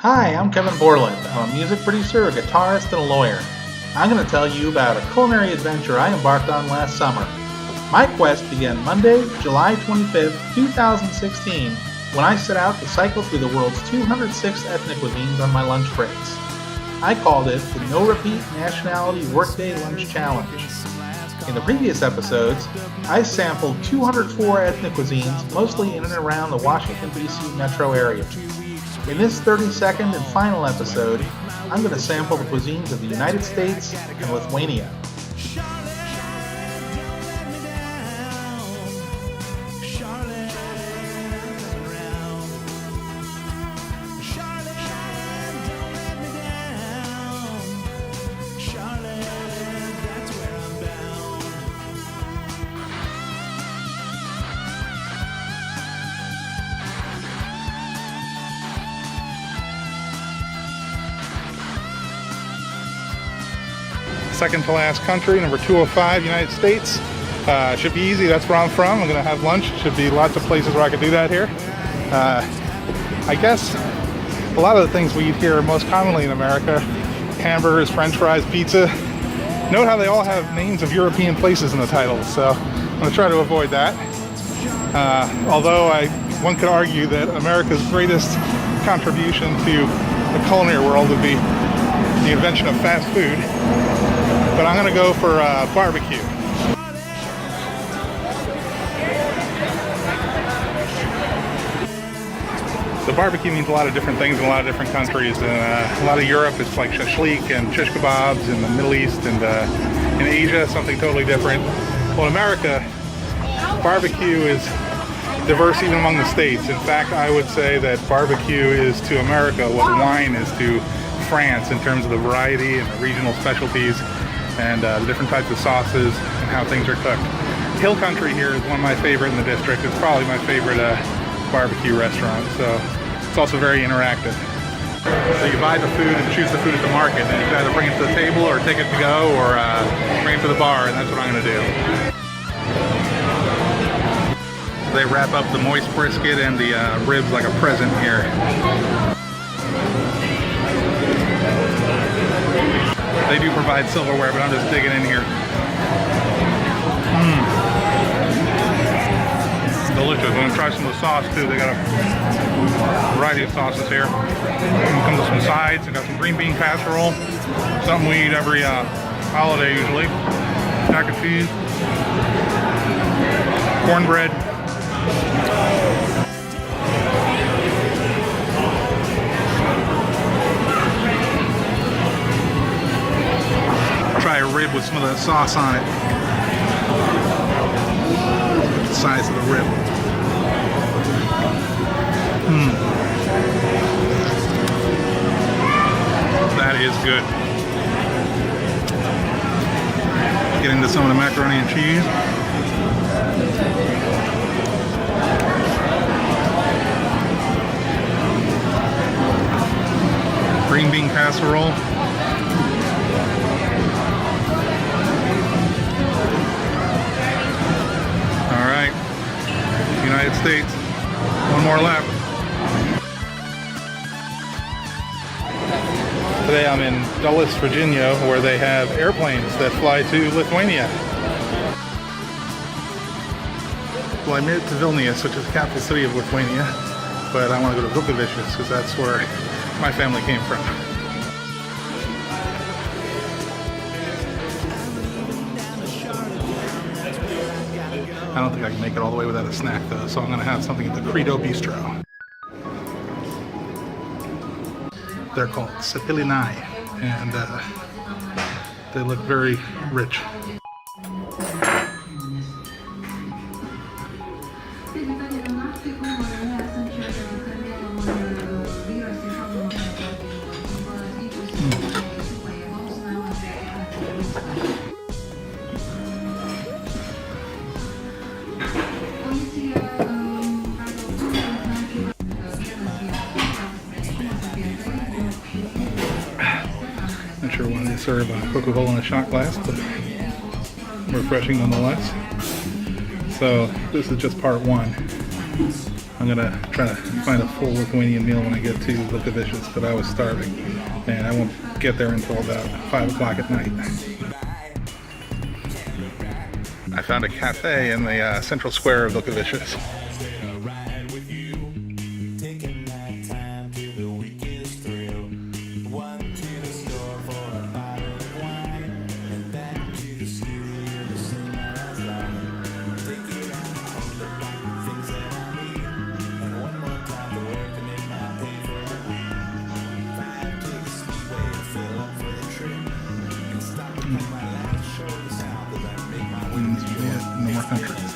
Hi, I'm Kevin Borland. I'm a music producer, a guitarist, and a lawyer. I'm going to tell you about a culinary adventure I embarked on last summer. My quest began Monday, July 25th, 2016, when I set out to cycle through the world's 206 ethnic cuisines on my lunch breaks. I called it the No Repeat Nationality Workday Lunch Challenge. In the previous episodes, I sampled 204 ethnic cuisines, mostly in and around the Washington, D.C. metro area. In this 32nd and final episode, I'm going to sample the cuisines of the United States and Lithuania. Second to last country, number 205, United States. Should be easy, that's where I'm from. I'm gonna have lunch. Should be lots of places where I could do that here. I guess a lot of the things we eat here most commonly in America, hamburgers, french fries, pizza, note how they all have names of European places in the titles, so I'm gonna try to avoid that. Although one could argue that America's greatest contribution to the culinary world would be the invention of fast food. But I'm gonna go for barbecue. So barbecue means a lot of different things in a lot of different countries. In a lot of Europe, it's like shashlik and shish kebabs. In the Middle East and in Asia, something totally different. Well, in America, barbecue is diverse even among the states. In fact, I would say that barbecue is to America what wine is to France in terms of the variety and the regional specialties and the different types of sauces and how things are cooked. Hill Country here is one of my favorite in the district. It's probably my favorite barbecue restaurant, so it's also very interactive. So you buy the food and choose the food at the market, and you can either bring it to the table or take it to go or bring it to the bar, and that's what I'm going to do. They wrap up the moist brisket and the ribs like a present here. They do provide silverware, but I'm just digging in here. Delicious. I'm gonna try some of the sauce too. They got a variety of sauces here. Comes with some sides. They got some green bean casserole, something we eat every holiday usually. Mac and cheese, cornbread. Try a rib with some of that sauce on it. The size of the rib. That is good. Get into some of the macaroni and cheese. Green bean casserole. United States. One more lap. Today I'm in Dulles, Virginia, where they have airplanes that fly to Lithuania. Well, I made it to Vilnius, which is the capital city of Lithuania, but I want to go to Vilkaviškis because that's where my family came from. I don't think I can make it all the way without a snack though, so I'm gonna have something at the Credo Bistro. They're called cepilinai, and they look very rich. Not sure why they serve a Coca-Cola in a shot glass, but refreshing nonetheless. So this is just part one. I'm gonna try to find a full Lithuanian meal when I get to Lukavicius, but I was starving, and I won't get there until about 5 o'clock at night. I found a cafe in the central square of Lukavicius. No more country. It's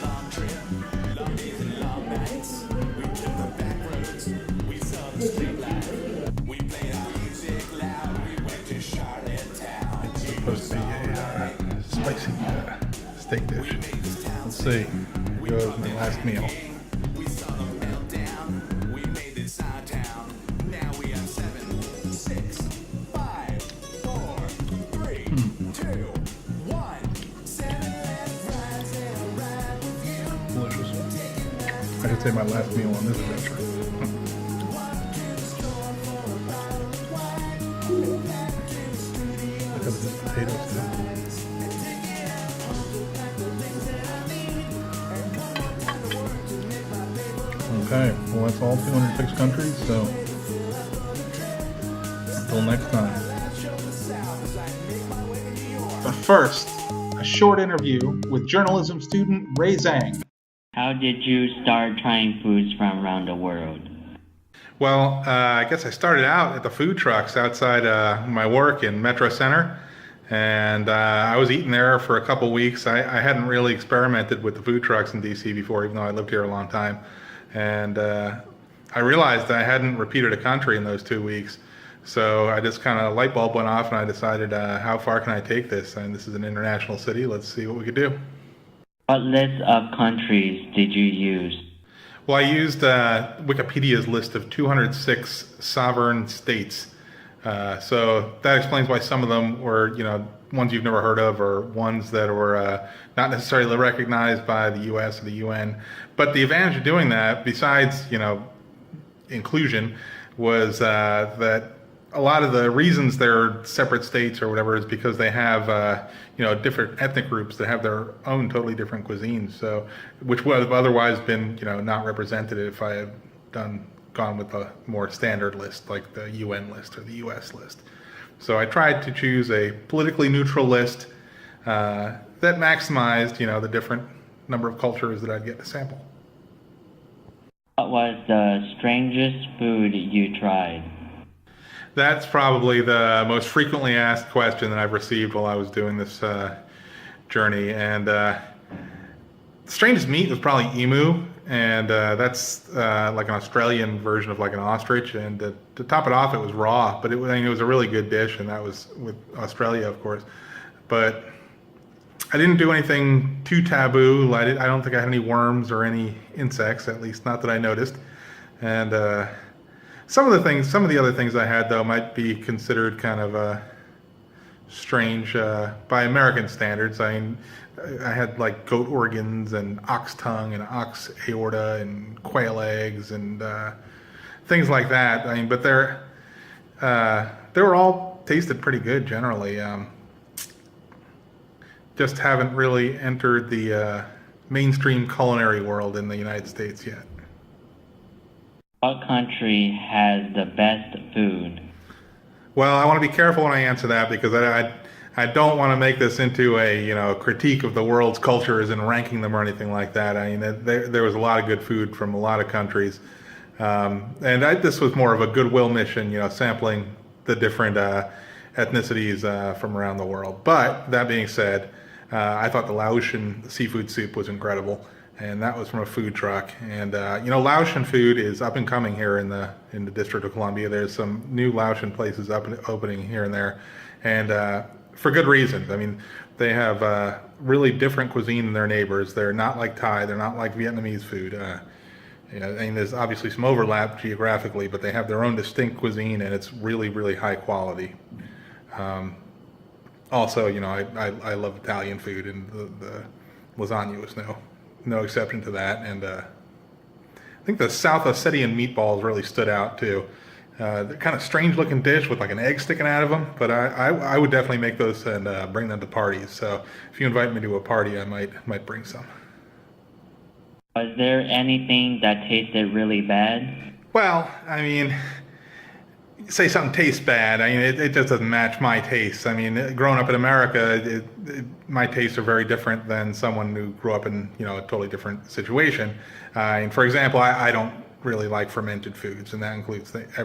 supposed to be a spicy steak dish. Let's see. Here goes my last meal. I should say my last meal on this adventure. Look at the potatoes too. Okay, well that's all 206 countries, so until next time. But first, a short interview with journalism student Ray Zheng. How did you start trying foods from around the world? Well, I guess I started out at the food trucks outside my work in Metro Center, and I was eating there for a couple weeks. I hadn't really experimented with the food trucks in DC before, even though I lived here a long time. And I realized I hadn't repeated a country in those 2 weeks. So I just kind of light bulb went off and I decided, how far can I take this? And this is an international city. Let's see what we could do. What list of countries did you use? Well, I used Wikipedia's list of 206 sovereign states. So that explains why some of them were, ones you've never heard of, or ones that were not necessarily recognized by the U.S. or the UN. But the advantage of doing that, besides, inclusion, was that a lot of the reasons they're separate states or whatever is because they have, different ethnic groups that have their own totally different cuisines. So, which would have otherwise been, not represented if I had gone with a more standard list like the UN list or the US list. So I tried to choose a politically neutral list that maximized, the different number of cultures that I'd get to sample. What was the strangest food you tried? That's probably the most frequently asked question that I've received while I was doing this journey. And strangest meat was probably emu, and that's like an Australian version of like an ostrich. And to top it off, it was raw, but it was a really good dish, and that was with Australia, of course. But I didn't do anything too taboo. I don't think I had any worms or any insects, at least not that I noticed. And some of the other things I had, though, might be considered kind of strange by American standards. I mean, I had like goat organs and ox tongue and ox aorta and quail eggs and things like that. I mean, but they were all tasted pretty good generally. Just haven't really entered the mainstream culinary world in the United States yet. What country has the best food? Well, I want to be careful when I answer that because I don't want to make this into a critique of the world's cultures and ranking them or anything like that. I mean, there was a lot of good food from a lot of countries, and this was more of a goodwill mission, sampling the different ethnicities from around the world. But that being said, I thought the Laotian seafood soup was incredible. And that was from a food truck. And Laotian food is up and coming here in the District of Columbia. There's some new Laotian places opening here and there, and for good reasons. I mean, they have really different cuisine than their neighbors. They're not like Thai. They're not like Vietnamese food. And there's obviously some overlap geographically, but they have their own distinct cuisine, and it's really, really high quality. Also, I love Italian food, and the lasagna was no exception to that. And think the South Ossetian meatballs really stood out too. They're kind of strange looking dish with like an egg sticking out of them, but I would definitely make those and bring them to parties. So if you invite me to a party, I might bring some. Was there anything that tasted really bad? Well, I mean, say something tastes bad. I mean, it just doesn't match my tastes. I mean, growing up in America, my tastes are very different than someone who grew up in a totally different situation. And for example, I don't really like fermented foods, and that includes I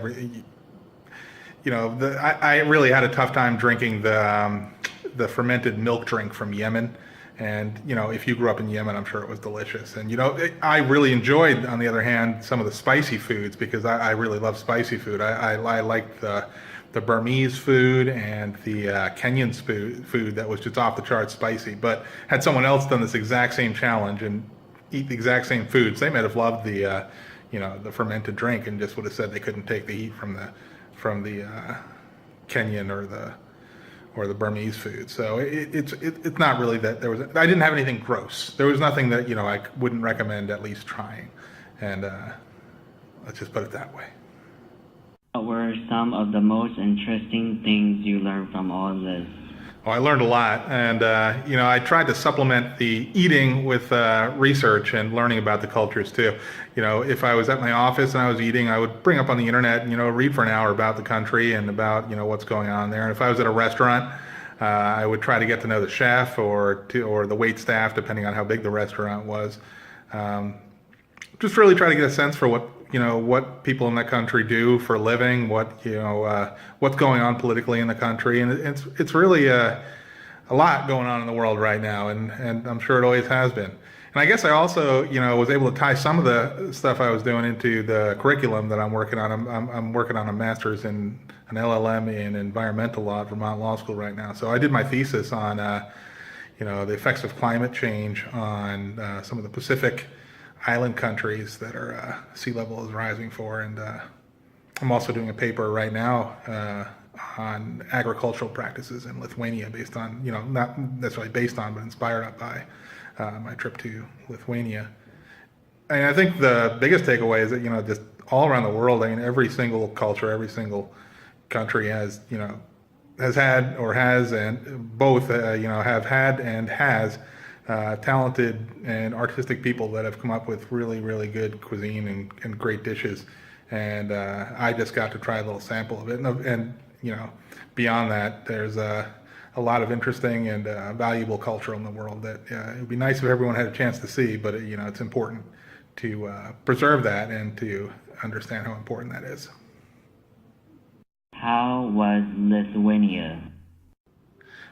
really had a tough time drinking the fermented milk drink from Yemen. And, if you grew up in Yemen, I'm sure it was delicious. And, I really enjoyed, on the other hand, some of the spicy foods because I really love spicy food. I like the Burmese food and the Kenyan food that was just off the charts spicy. But had someone else done this exact same challenge and eat the exact same foods, they might have loved the fermented drink and just would have said they couldn't take the heat from the Kenyan or the Burmese food. So it's not really that I didn't have anything gross. There was nothing that I wouldn't recommend at least trying, and let's just put it that way. What were some of the most interesting things you learned from all this? Oh, I learned a lot, and I tried to supplement the eating with research and learning about the cultures too. If I was at my office and I was eating, I would bring up on the internet, read for an hour about the country and about what's going on there. And if I was at a restaurant, I would try to get to know the chef or the wait staff, depending on how big the restaurant was. Just really try to get a sense for what people in that country do for a living, what's going on politically in the country, and it's really a lot going on in the world right now, and I'm sure it always has been. And I guess I also was able to tie some of the stuff I was doing into the curriculum that I'm working on. I'm working on a master's in an LLM in environmental law at Vermont Law School right now. So I did my thesis on the effects of climate change on some of the Pacific island countries that are sea level is rising for, and I'm also doing a paper right now on agricultural practices in Lithuania, based on not necessarily based on, but inspired up by my trip to Lithuania. And I think the biggest takeaway is that just all around the world, I mean, every single culture, every single country has had or has, and both have had and has talented and artistic people that have come up with really, really good cuisine and great dishes. And I just got to try a little sample of it. And beyond that, there's a lot of interesting and valuable culture in the world that it would be nice if everyone had a chance to see, but it's important to preserve that and to understand how important that is. How was Lithuania?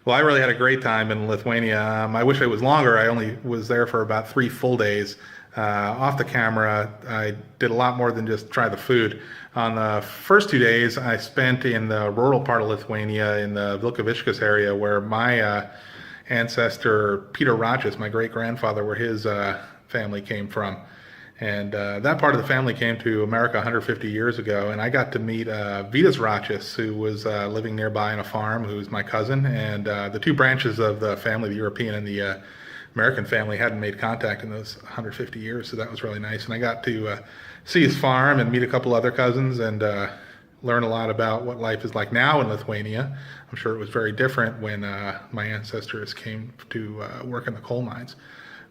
Well, I really had a great time in Lithuania. I wish it was longer. I only was there for about 3 full days. Off the camera, I did a lot more than just try the food. On the first 2 days, I spent in the rural part of Lithuania, in the Vilkaviškis area, where my ancestor, Peter Račas, my great-grandfather, where his family came from. And that part of the family came to America 150 years ago, and I got to meet Vitas Račas, who was living nearby on a farm, who's my cousin. And the two branches of the family, the European and the American family, hadn't made contact in those 150 years, so that was really nice. And I got to see his farm and meet a couple other cousins and learn a lot about what life is like now in Lithuania. I'm sure it was very different when my ancestors came to work in the coal mines.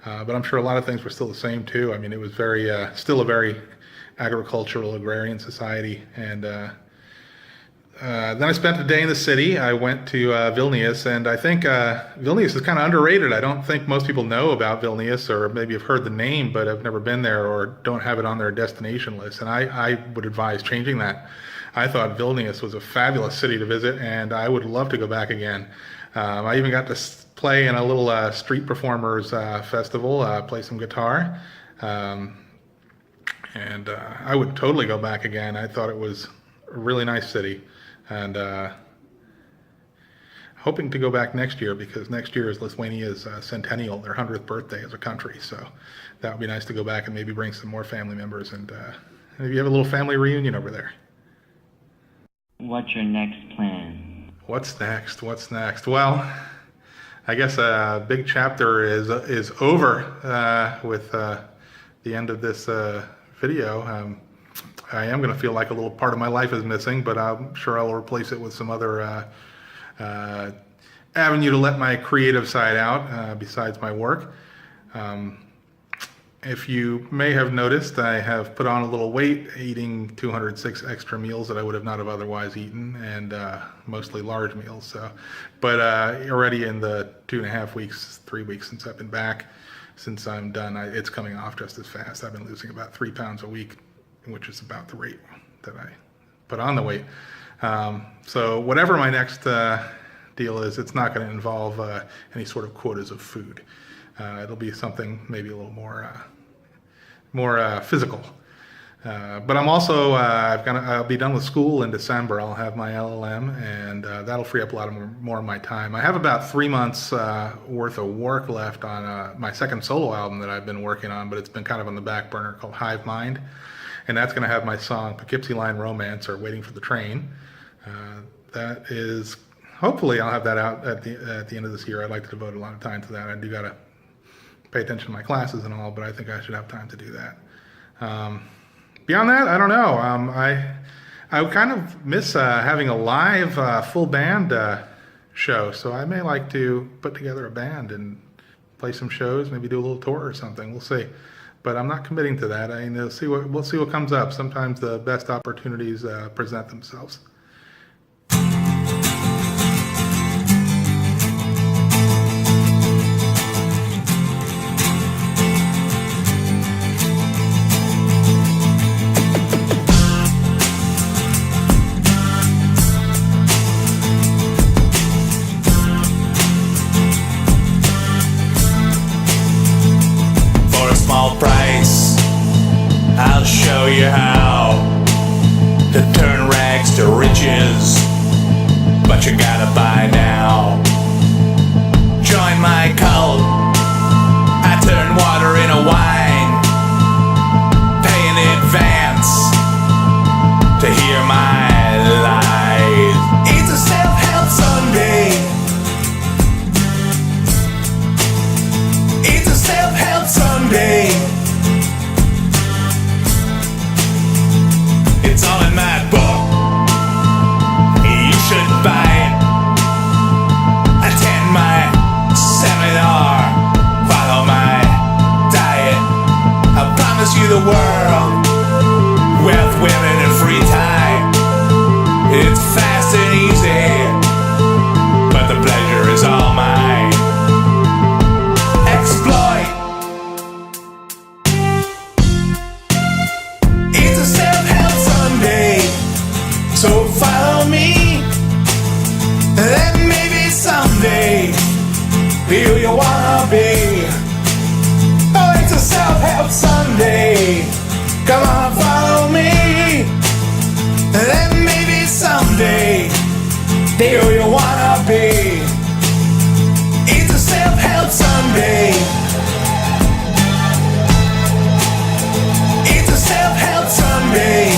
But I'm sure a lot of things were still the same too. I mean, it was still a very agricultural, agrarian society. And then I spent a day in the city. I went to Vilnius, and I think Vilnius is kind of underrated. I don't think most people know about Vilnius, or maybe have heard the name, but have never been there or don't have it on their destination list. And I would advise changing that. I thought Vilnius was a fabulous city to visit, and I would love to go back again. I even got to play in a little street performers festival, play some guitar, and I would totally go back again. I thought it was a really nice city, and hoping to go back next year, because next year is Lithuania's centennial, their 100th birthday as a country. So that would be nice to go back and maybe bring some more family members, and maybe have a little family reunion over there. What's your next plan? What's next? Well, I guess a big chapter is over with the end of this video. I am going to feel like a little part of my life is missing, but I'm sure I'll replace it with some other avenue to let my creative side out besides my work. If you may have noticed, I have put on a little weight, eating 206 extra meals that I would have not have otherwise eaten, and mostly large meals. So, but already in the 2.5 weeks, 3 weeks since I've been back, since I'm done, it's coming off just as fast. I've been losing about 3 pounds a week, which is about the rate that I put on the weight. So whatever my next deal is, it's not going to involve any sort of quotas of food. It'll be something maybe a little more physical. But I'm also, I'll be done with school in December. I'll have my LLM, and that'll free up a lot more of my time. I have about 3 months worth of work left on my second solo album that I've been working on, but it's been kind of on the back burner, called Hive Mind. And that's going to have my song Poughkeepsie Line Romance, or Waiting for the Train. That is, hopefully I'll have that out at the end of this year. I'd like to devote a lot of time to that. I do got to pay attention to my classes and all, but I think I should have time to do that. Beyond that, I don't know. I kind of miss having a live full band show, so I may like to put together a band and play some shows, maybe do a little tour or something. We'll see. But I'm not committing to that. We'll see what comes up. Sometimes the best opportunities present themselves. I'll show you how to turn rags to riches, but you gotta buy now. Join my cult, I turn water into wine. Pay in advance to hear my lies. It's a self-help Sunday. It's a self-help Sunday. It's all in my book. You should buy it. Attend my seminar. Follow my diet. I promise you the world. Wealth, women, and free time. It's fast and easy, but the pleasure is all mine. Exploit. It's a self-help Sunday, so follow me. Then maybe someday be who you wanna be. Oh, it's a self-help Sunday. Come on, follow me. Then maybe someday be who you wanna be. It's a self-help Sunday. It's a self-help Sunday.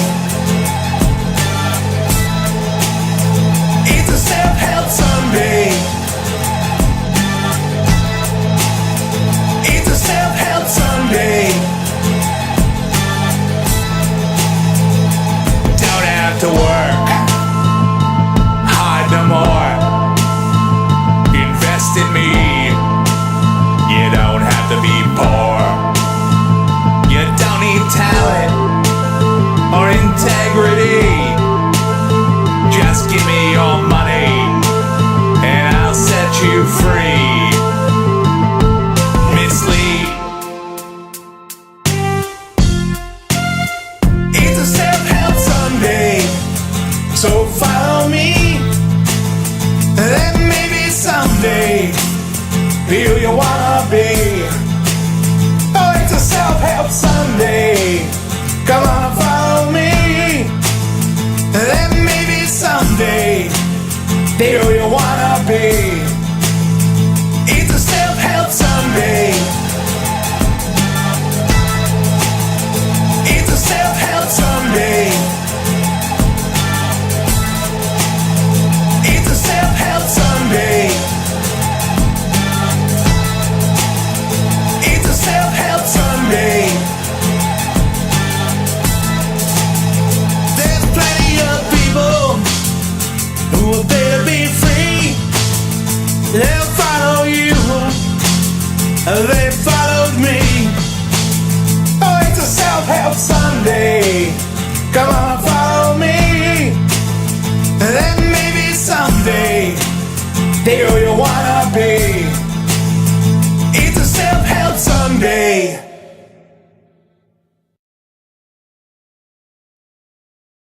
It's a self-help Sunday. It's a self-help Sunday. Don't have to work hard no more. Invest in me. You don't have to be poor. You don't need talent or integrity. Just give me your money and I'll set you free. Mislead. It's a self-help Sunday, so follow me. Then maybe someday be who you wanna be. Oh, it's a self-help Sunday. Come on, follow me. Then maybe someday be who you wanna be. It's a self-help Sunday. It's a self-help Sunday. It's a self-help Sunday. It's a self-help Sunday. they followed me. Oh, it's a self-help Sunday. Come on, follow me. And then maybe someday, they're who you wanna be. It's a self-help Sunday.